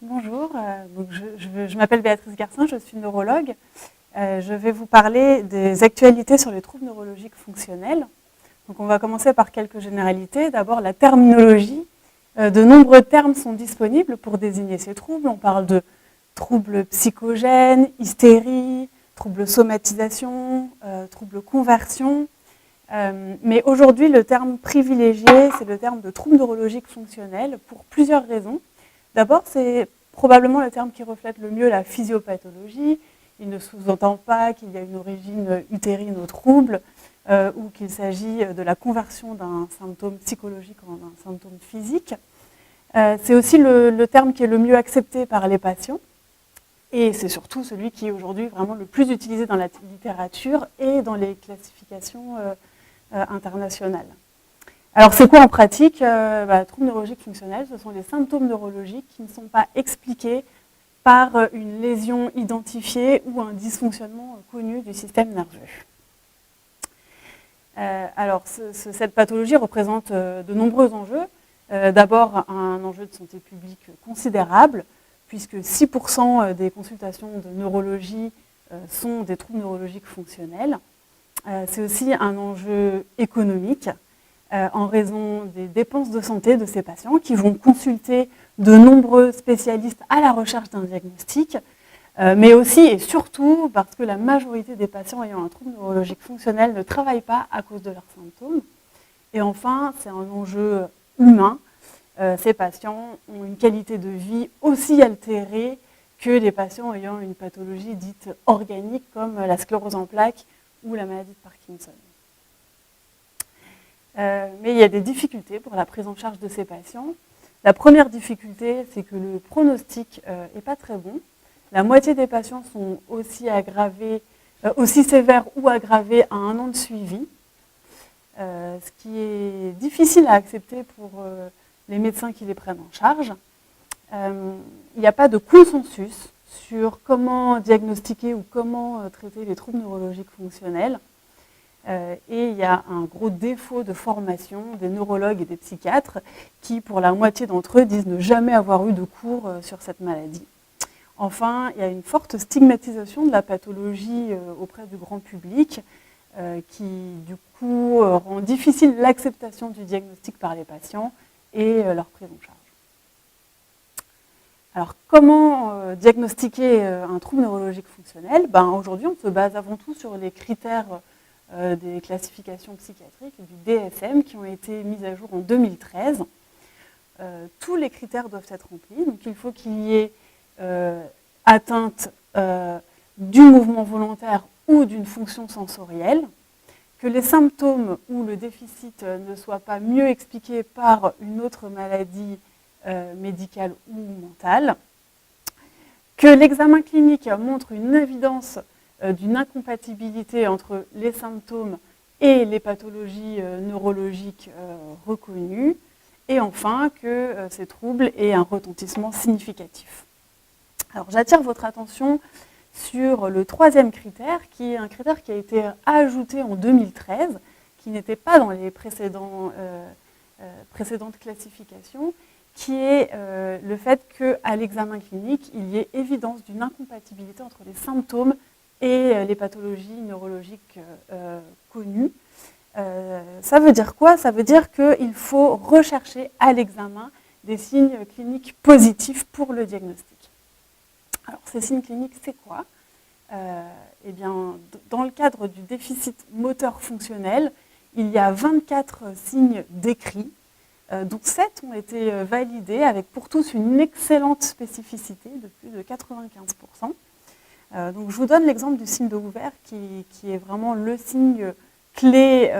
Bonjour, je m'appelle Béatrice Garcin, je suis neurologue. Je vais vous parler des actualités sur les troubles neurologiques fonctionnels. Donc on va commencer par quelques généralités. D'abord la terminologie. De nombreux termes sont disponibles pour désigner ces troubles. On parle de troubles psychogènes, hystérie, troubles somatisation, troubles conversion. Mais aujourd'hui, le terme privilégié, c'est le terme de troubles neurologiques fonctionnels pour plusieurs raisons. D'abord, c'est probablement le terme qui reflète le mieux la physiopathologie. Il ne sous-entend pas qu'il y a une origine utérine au trouble ou qu'il s'agit de la conversion d'un symptôme psychologique en un symptôme physique. C'est aussi le terme qui est le mieux accepté par les patients et c'est surtout celui qui est aujourd'hui vraiment le plus utilisé dans la littérature et dans les classifications internationales. Alors c'est quoi en pratique? Troubles neurologiques fonctionnels, ce sont les symptômes neurologiques qui ne sont pas expliqués par une lésion identifiée ou un dysfonctionnement connu du système nerveux. Cette pathologie représente de nombreux enjeux. D'abord un enjeu de santé publique considérable, puisque 6% des consultations de neurologie sont des troubles neurologiques fonctionnels. C'est aussi un enjeu économique, en raison des dépenses de santé de ces patients qui vont consulter de nombreux spécialistes à la recherche d'un diagnostic, mais aussi et surtout parce que la majorité des patients ayant un trouble neurologique fonctionnel ne travaillent pas à cause de leurs symptômes. Et enfin, c'est un enjeu humain. Ces patients ont une qualité de vie aussi altérée que les patients ayant une pathologie dite organique comme la sclérose en plaques ou la maladie de Parkinson. Mais il y a des difficultés pour la prise en charge de ces patients. La première difficulté, c'est que le pronostic n'est pas très bon. La moitié des patients sont aussi sévères ou aggravés à 1 an de suivi, ce qui est difficile à accepter pour les médecins qui les prennent en charge. Il n'y a pas de consensus sur comment diagnostiquer ou comment traiter les troubles neurologiques fonctionnels. Et il y a un gros défaut de formation des neurologues et des psychiatres qui, pour la moitié d'entre eux, disent ne jamais avoir eu de cours sur cette maladie. Enfin, il y a une forte stigmatisation de la pathologie auprès du grand public qui, du coup, rend difficile l'acceptation du diagnostic par les patients et leur prise en charge. Alors, comment diagnostiquer un trouble neurologique fonctionnel? Aujourd'hui, on se base avant tout sur les critères des classifications psychiatriques du DSM qui ont été mises à jour en 2013. Tous les critères doivent être remplis. Donc il faut qu'il y ait atteinte du mouvement volontaire ou d'une fonction sensorielle, que les symptômes ou le déficit ne soient pas mieux expliqués par une autre maladie médicale ou mentale, que l'examen clinique montre une évidence d'une incompatibilité entre les symptômes et les pathologies neurologiques reconnues, et enfin que ces troubles aient un retentissement significatif. Alors j'attire votre attention sur le troisième critère, qui est un critère qui a été ajouté en 2013, qui n'était pas dans les précédentes classifications, qui est le fait qu'à l'examen clinique, il y ait évidence d'une incompatibilité entre les symptômes et les pathologies neurologiques connues. Ça veut dire quoi? Ça veut dire qu'il faut rechercher à l'examen des signes cliniques positifs pour le diagnostic. Alors ces signes cliniques, c'est quoi? Dans le cadre du déficit moteur fonctionnel, il y a 24 signes décrits, dont 7 ont été validés avec pour tous une excellente spécificité de plus de 95%. Donc je vous donne l'exemple du signe de Hoover qui est vraiment le signe clé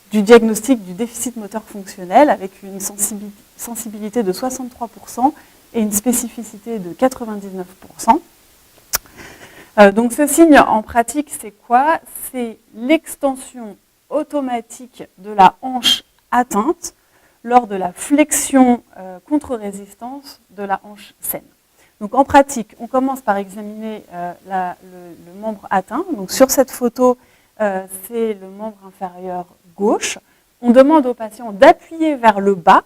du diagnostic du déficit moteur fonctionnel avec une sensibilité de 63% et une spécificité de 99%. Donc ce signe en pratique, c'est quoi? C'est l'extension automatique de la hanche atteinte lors de la flexion contre-résistance de la hanche saine. Donc en pratique, on commence par examiner le membre atteint. Donc sur cette photo, c'est le membre inférieur gauche. On demande au patient d'appuyer vers le bas.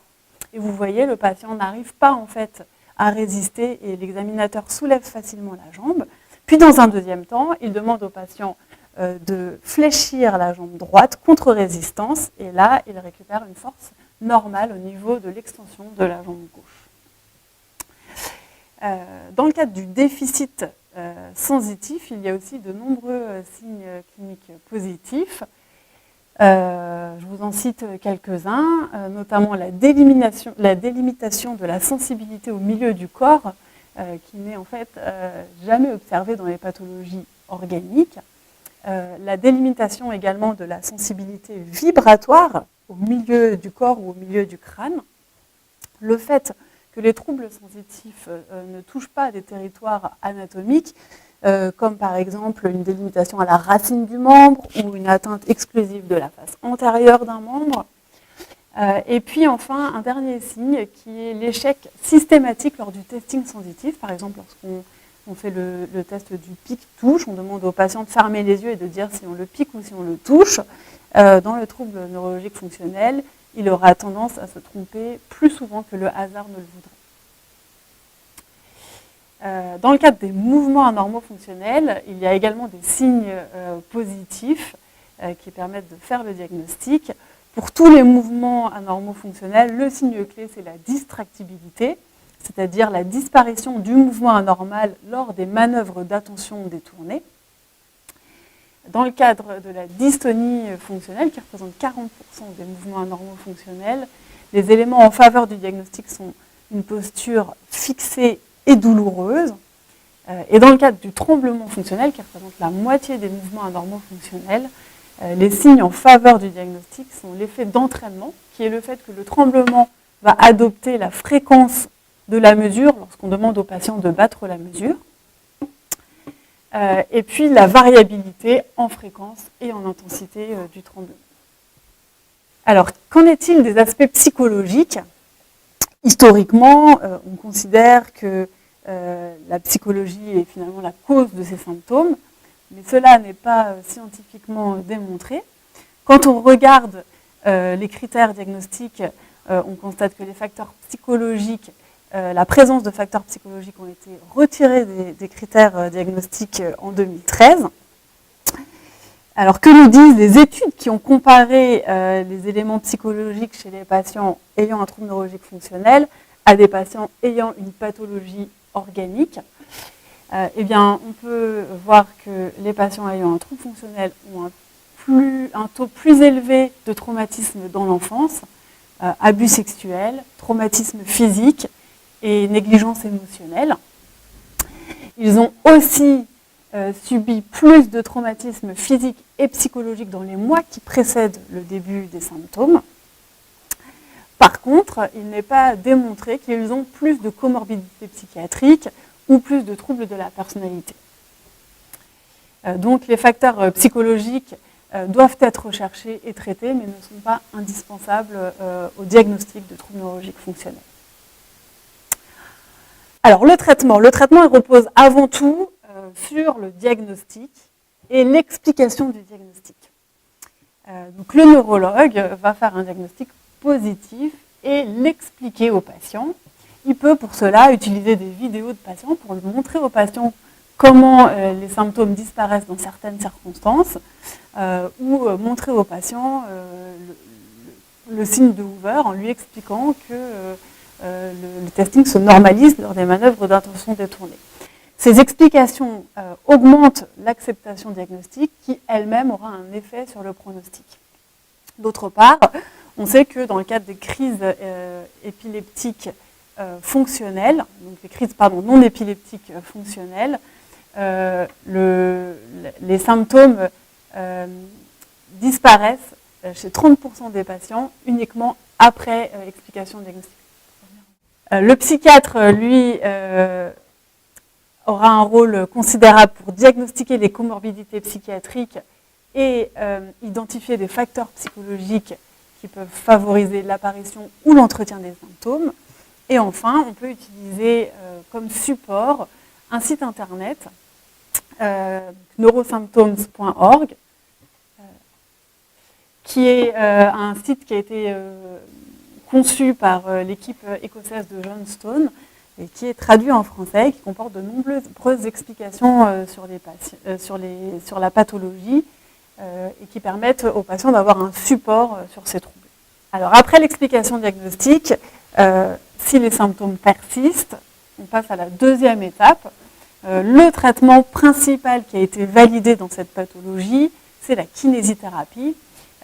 Et vous voyez, le patient n'arrive pas en fait à résister et l'examinateur soulève facilement la jambe. Puis dans un deuxième temps, il demande au patient de fléchir la jambe droite contre résistance et là, il récupère une force normale au niveau de l'extension de la jambe gauche. Dans le cadre du déficit sensitif, il y a aussi de nombreux signes cliniques positifs. Je vous en cite quelques-uns, notamment la délimitation de la sensibilité au milieu du corps, qui n'est en fait jamais observée dans les pathologies organiques. La délimitation également de la sensibilité vibratoire au milieu du corps ou au milieu du crâne. Le fait que les troubles sensitifs ne touchent pas à des territoires anatomiques, comme par exemple une délimitation à la racine du membre ou une atteinte exclusive de la face antérieure d'un membre. Et puis enfin, un dernier signe qui est l'échec systématique lors du testing sensitif. Par exemple, lorsqu'on fait le test du pic-touche, on demande au patient de fermer les yeux et de dire si on le pique ou si on le touche. Dans le trouble neurologique fonctionnel, il aura tendance à se tromper plus souvent que le hasard ne le voudrait. Dans le cadre des mouvements anormaux fonctionnels, il y a également des signes positifs qui permettent de faire le diagnostic. Pour tous les mouvements anormaux fonctionnels, le signe clé, c'est la distractibilité, c'est-à-dire la disparition du mouvement anormal lors des manœuvres d'attention détournées. Dans le cadre de la dystonie fonctionnelle, qui représente 40% des mouvements anormaux fonctionnels, les éléments en faveur du diagnostic sont une posture fixée et douloureuse. Et dans le cadre du tremblement fonctionnel, qui représente la moitié des mouvements anormaux fonctionnels, les signes en faveur du diagnostic sont l'effet d'entraînement, qui est le fait que le tremblement va adopter la fréquence de la mesure lorsqu'on demande au patient de battre la mesure. Et puis la variabilité en fréquence et en intensité du tremblement. Alors, qu'en est-il des aspects psychologiques ? Historiquement, on considère que la psychologie est finalement la cause de ces symptômes, mais cela n'est pas scientifiquement démontré. Quand on regarde les critères diagnostiques, on constate que les facteurs psychologiques, la présence de facteurs psychologiques ont été retirés des critères diagnostiques en 2013. Alors que nous disent les études qui ont comparé les éléments psychologiques chez les patients ayant un trouble neurologique fonctionnel à des patients ayant une pathologie organique? Eh bien, on peut voir que les patients ayant un trouble fonctionnel ont un taux plus élevé de traumatisme dans l'enfance, abus sexuels, traumatisme physique et négligence émotionnelle. Ils ont aussi subi plus de traumatismes physiques et psychologiques dans les mois qui précèdent le début des symptômes. Par contre, il n'est pas démontré qu'ils ont plus de comorbidités psychiatriques ou plus de troubles de la personnalité. Donc les facteurs psychologiques doivent être recherchés et traités, mais ne sont pas indispensables au diagnostic de troubles neurologiques fonctionnels. Alors le traitement il repose avant tout sur le diagnostic et l'explication du diagnostic. Donc le neurologue va faire un diagnostic positif et l'expliquer au patient. Il peut pour cela utiliser des vidéos de patients pour montrer au patient comment les symptômes disparaissent dans certaines circonstances ou montrer au patient le signe de Hoover en lui expliquant que le testing se normalise lors des manœuvres d'intention détournée. Ces explications augmentent l'acceptation diagnostique qui elle-même aura un effet sur le pronostic. D'autre part, on sait que dans le cadre des crises épileptiques fonctionnelles, donc les crises non épileptiques fonctionnelles, les symptômes disparaissent chez 30% des patients uniquement après explication diagnostique. Le psychiatre, lui, aura un rôle considérable pour diagnostiquer les comorbidités psychiatriques et identifier des facteurs psychologiques qui peuvent favoriser l'apparition ou l'entretien des symptômes. Et enfin, on peut utiliser comme support un site internet, neurosymptoms.org, qui est un site qui a été conçu par l'équipe écossaise de Johnstone et qui est traduit en français, qui comporte de nombreuses explications sur la pathologie et qui permettent aux patients d'avoir un support sur ces troubles. Alors après l'explication diagnostique, si les symptômes persistent, on passe à la deuxième étape. Le traitement principal qui a été validé dans cette pathologie, c'est la kinésithérapie.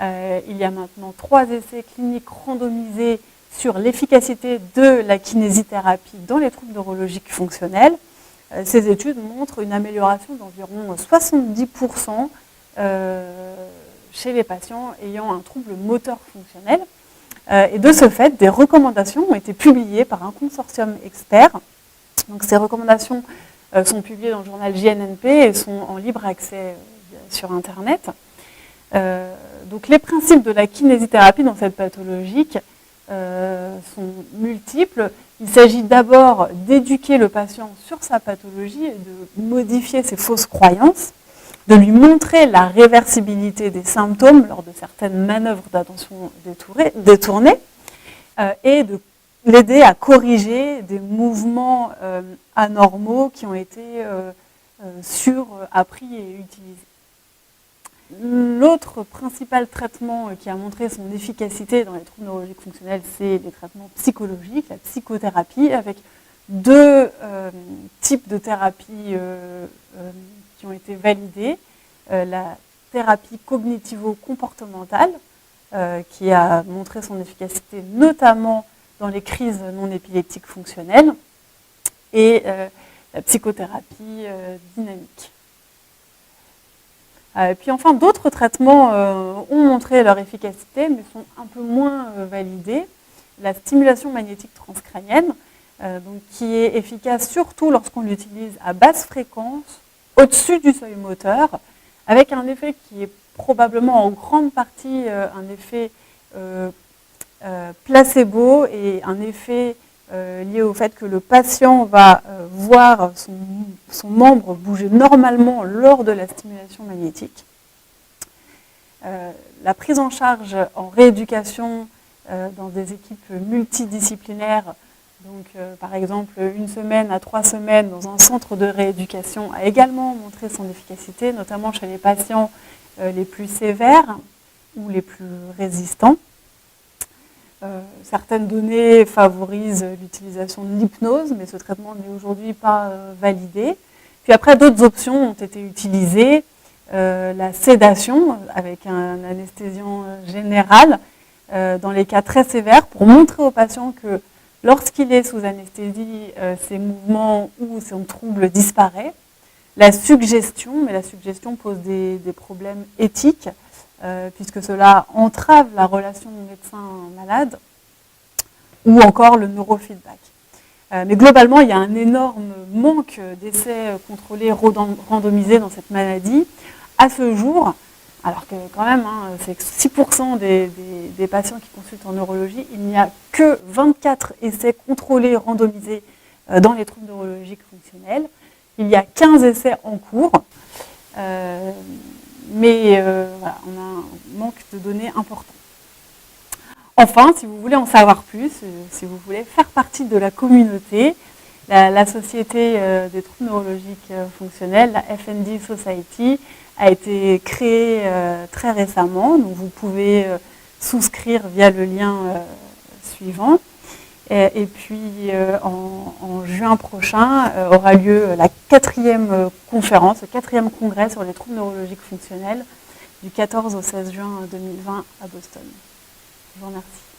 Il y a maintenant 3 essais cliniques randomisés sur l'efficacité de la kinésithérapie dans les troubles neurologiques fonctionnels. Ces études montrent une amélioration d'environ 70% chez les patients ayant un trouble moteur fonctionnel. Et de ce fait, des recommandations ont été publiées par un consortium expert. Donc, ces recommandations sont publiées dans le journal JNNP et sont en libre accès sur Internet. Donc, les principes de la kinésithérapie dans cette pathologie sont multiples. Il s'agit d'abord d'éduquer le patient sur sa pathologie et de modifier ses fausses croyances, de lui montrer la réversibilité des symptômes lors de certaines manœuvres d'attention détournées et de l'aider à corriger des mouvements anormaux qui ont été appris et utilisés. L'autre principal traitement qui a montré son efficacité dans les troubles neurologiques fonctionnels, c'est les traitements psychologiques, la psychothérapie, avec 2 types de thérapies qui ont été validées. La thérapie cognitivo-comportementale, qui a montré son efficacité notamment dans les crises non épileptiques fonctionnelles, et la psychothérapie dynamique. Et puis enfin, d'autres traitements ont montré leur efficacité, mais sont un peu moins validés. La stimulation magnétique transcrânienne, donc, qui est efficace surtout lorsqu'on l'utilise à basse fréquence, au-dessus du seuil moteur, avec un effet qui est probablement en grande partie un effet placebo et un effet lié au fait que le patient va voir son membre bouger normalement lors de la stimulation magnétique. La prise en charge en rééducation dans des équipes multidisciplinaires, donc par exemple 1 semaine à 3 semaines dans un centre de rééducation, a également montré son efficacité, notamment chez les patients les plus sévères ou les plus résistants. Certaines données favorisent l'utilisation de l'hypnose, mais ce traitement n'est aujourd'hui pas validé. Puis après, d'autres options ont été utilisées. La sédation avec un anesthésiant général dans les cas très sévères pour montrer au patient que lorsqu'il est sous anesthésie, ses mouvements ou son trouble disparaît. La suggestion, mais la suggestion pose des problèmes éthiques, puisque cela entrave la relation médecin-malade, ou encore le neurofeedback. Mais globalement, il y a un énorme manque d'essais contrôlés randomisés dans cette maladie. À ce jour, alors que quand même, c'est 6% des patients qui consultent en neurologie, il n'y a que 24 essais contrôlés randomisés dans les troubles neurologiques fonctionnels. Il y a 15 essais en cours. Mais voilà, on a un manque de données important. Enfin, si vous voulez en savoir plus, si vous voulez faire partie de la communauté, la Société des troubles neurologiques fonctionnels, la FND Society, a été créée très récemment. Donc vous pouvez souscrire via le lien suivant. Et puis en juin prochain aura lieu la 4e conférence, le 4e congrès sur les troubles neurologiques fonctionnels du 14 au 16 juin 2020 à Boston. Je vous remercie.